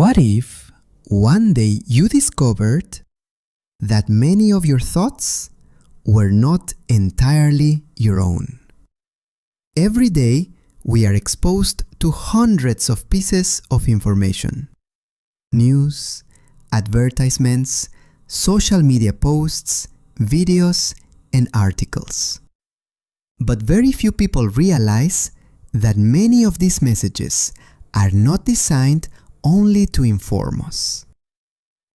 What if one day you discovered that many of your thoughts were not entirely your own? Every day, we are exposed to hundreds of pieces of information. News, advertisements, social media posts, videos, and articles. But very few people realize that many of these messages are not designed only to inform us.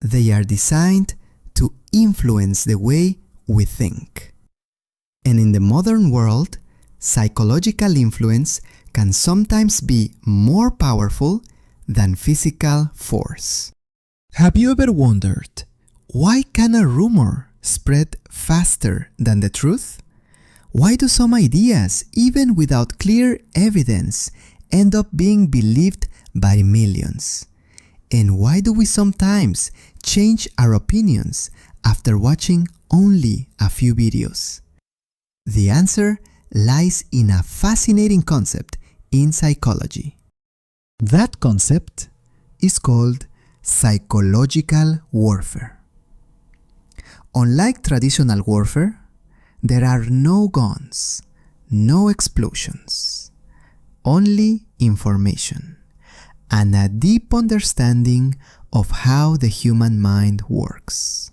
They are designed to influence the way we think. And in the modern world, psychological influence can sometimes be more powerful than physical force. Have you ever wondered, why can a rumor spread faster than the truth? Why do some ideas, even without clear evidence, end up being believed by millions? And why do we sometimes change our opinions after watching only a few videos? The answer lies in a fascinating concept in psychology. That concept is called psychological warfare. Unlike traditional warfare, there are no guns, no explosions, only information, and a deep understanding of how the human mind works.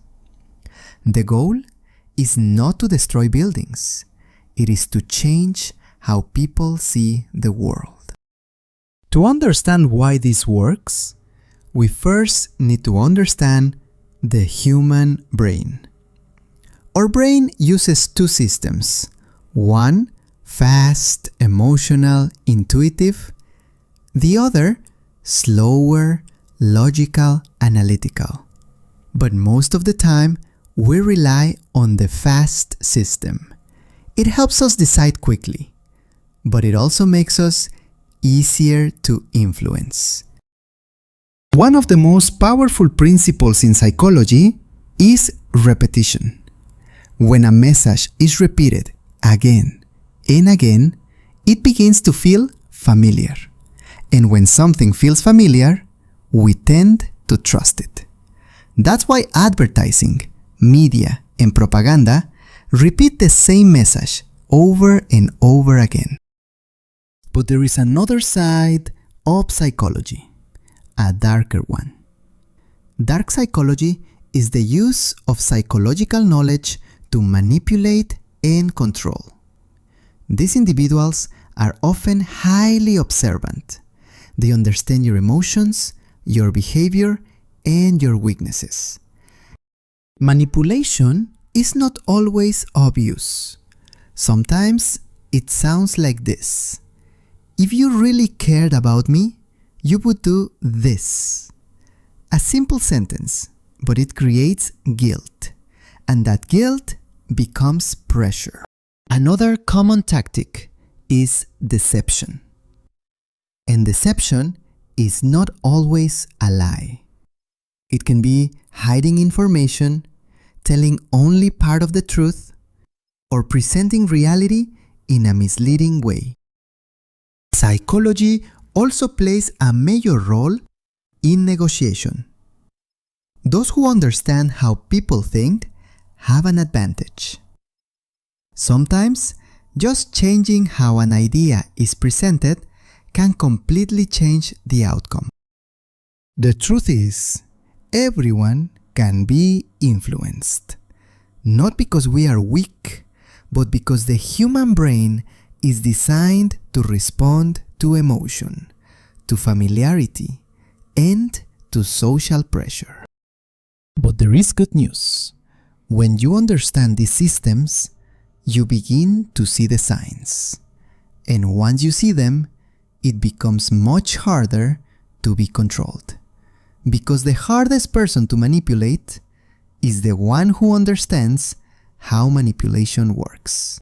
The goal is not to destroy buildings, it is to change how people see the world. To understand why this works, we first need to understand the human brain. Our brain uses two systems. One, fast, emotional, intuitive. The other, slower, logical, analytical. But most of the time, we rely on the fast system. It helps us decide quickly, but it also makes us easier to influence. One of the most powerful principles in psychology is repetition. When a message is repeated again and again, it begins to feel familiar. And when something feels familiar, we tend to trust it. That's why advertising, media, and propaganda repeat the same message over and over again. But there is another side of psychology, a darker one. Dark psychology is the use of psychological knowledge to manipulate and control. These individuals are often highly observant. They understand your emotions, your behavior, and your weaknesses. Manipulation is not always obvious. Sometimes it sounds like this. If you really cared about me, you would do this. A simple sentence, but it creates guilt. And that guilt becomes pressure. Another common tactic is deception. And deception is not always a lie. It can be hiding information, telling only part of the truth, or presenting reality in a misleading way. Psychology also plays a major role in negotiation. Those who understand how people think have an advantage. Sometimes, just changing how an idea is presented can completely change the outcome. The truth is, everyone can be influenced. Not because we are weak, but because the human brain is designed to respond to emotion, to familiarity, and to social pressure. But there is good news. When you understand these systems, you begin to see the signs. And once you see them, it becomes much harder to be controlled. Because the hardest person to manipulate is the one who understands how manipulation works.